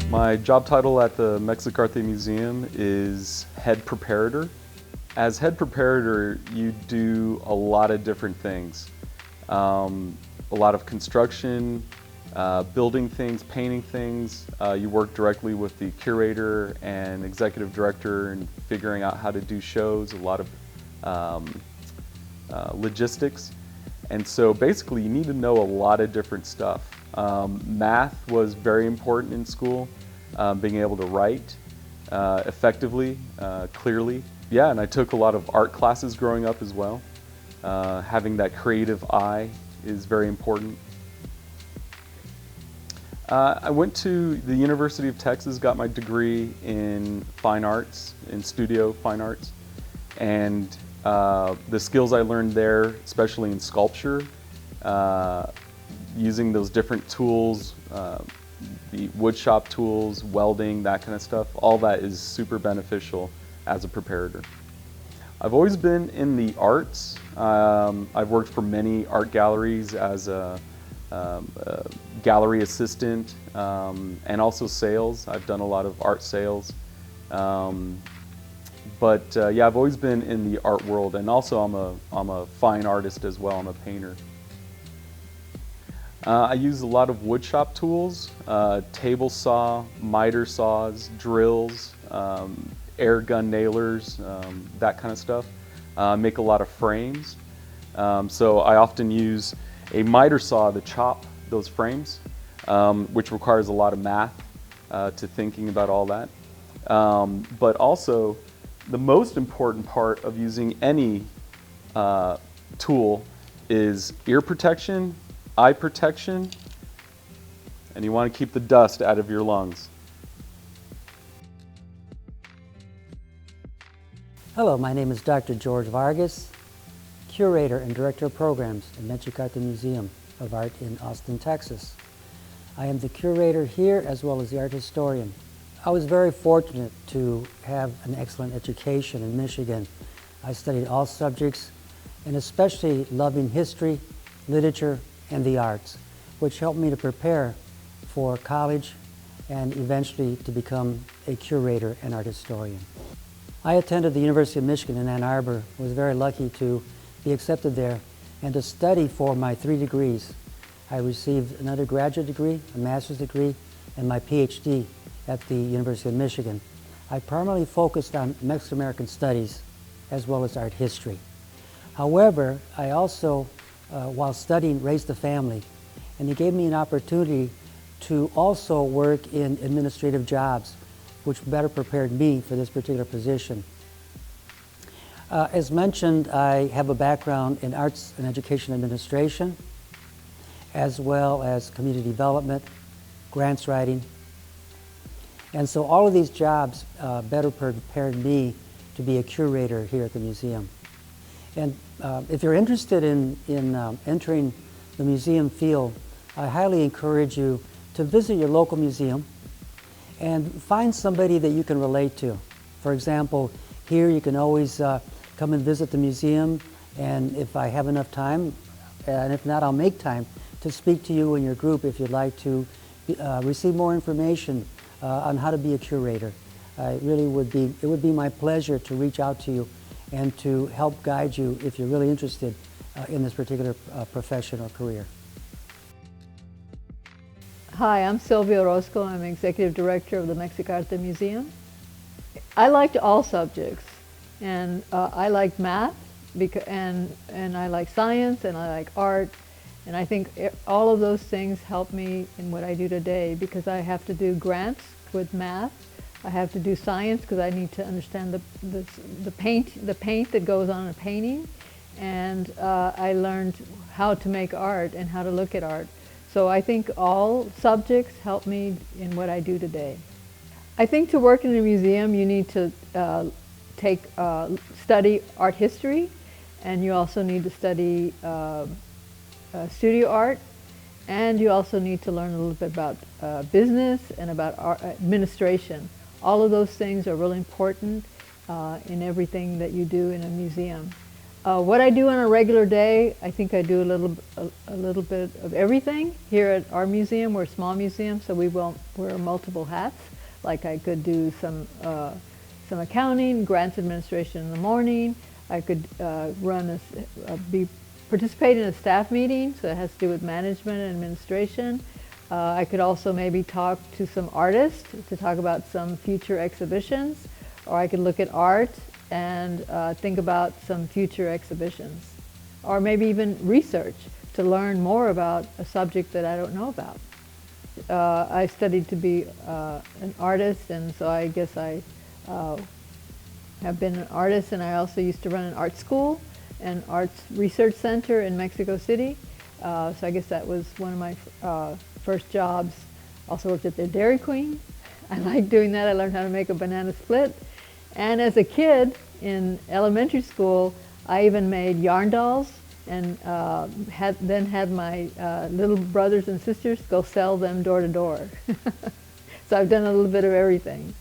My job title at the Mexic-Arte Museum is head preparator. As head preparator, you do a lot of different things. A lot of construction, building things, painting things. You work directly with the curator and executive director and figuring out how to do shows, a lot of logistics. And so basically you need to know a lot of different stuff. Math was very important in school, being able to write effectively, clearly. Yeah, and I took a lot of art classes growing up as well. Having that creative eye is very important. I went to the University of Texas, got my degree in fine arts, in studio fine arts, and the skills I learned there, especially in sculpture, using those different tools, the woodshop tools, welding, that kind of stuff, all that is super beneficial as a preparator. I've always been in the arts. I've worked for many art galleries as a gallery assistant and also sales. I've done a lot of art sales. But yeah, I've always been in the art world, and also I'm a fine artist as well. I'm a painter. I use a lot of woodshop tools, table saw, miter saws, drills, air gun nailers, that kind of stuff. Make a lot of frames. So I often use a miter saw to chop those frames, which requires a lot of math to thinking about all that. But also, the most important part of using any tool is ear protection, eye protection, and you want to keep the dust out of your lungs. Hello, my name is Dr. George Vargas, Curator and Director of Programs at Mexic-Arte Museum of Art in Austin, Texas. I am the curator here as well as the art historian. I was very fortunate to have an excellent education in Michigan. I studied all subjects and especially loving history, literature, and the arts, which helped me to prepare for college and eventually to become a curator and art historian. I attended the University of Michigan in Ann Arbor, was very lucky to be accepted there and to study for my 3 degrees. I received an undergraduate degree, a master's degree, and my PhD at the University of Michigan. I primarily focused on Mexican-American studies as well as art history. However, I also, while studying, raised a family, and it gave me an opportunity to also work in administrative jobs, which better prepared me for this particular position. As mentioned, I have a background in arts and education administration, as well as community development, grants writing. And so all of these jobs better prepared me to be a curator here at the museum. And if you're interested in entering the museum field, I highly encourage you to visit your local museum and find somebody that you can relate to. For example, here you can always come and visit the museum, and if I have enough time, and if not, I'll make time to speak to you and your group if you'd like to receive more information on how to be a curator. It would be my pleasure to reach out to you and to help guide you if you're really interested in this particular profession or career. Hi, I'm Sylvia Orozco. I'm Executive Director of the Mexic-Arte Museum. I liked all subjects, and I liked math, and I like science, and I like art, and I think all of those things help me in what I do today, because I have to do grants with math. I have to do science because I need to understand the paint that goes on a painting, and I learned how to make art and how to look at art. So I think all subjects help me in what I do today. I think to work in a museum you need to study art history, and you also need to study studio art, and you also need to learn a little bit about business and about art administration. All of those things are really important in everything that you do in a museum. What I do on a regular day, I think I do a little bit of everything. Here at our museum, we're a small museum, so we won't wear multiple hats. Like I could do some accounting, grants administration in the morning. I could participate in a staff meeting, so it has to do with management and administration. I could also maybe talk to some artists to talk about some future exhibitions, or I could look at art and think about some future exhibitions, or maybe even research to learn more about a subject that I don't know about. I studied to be an artist, and so I guess I have been an artist, and I also used to run an art school and arts research center in Mexico City. So I guess that was one of my first jobs. Also worked at their Dairy Queen. I liked doing that. I learned how to make a banana split. And as a kid in elementary school, I even made yarn dolls and then had my little brothers and sisters go sell them door to door. So I've done a little bit of everything.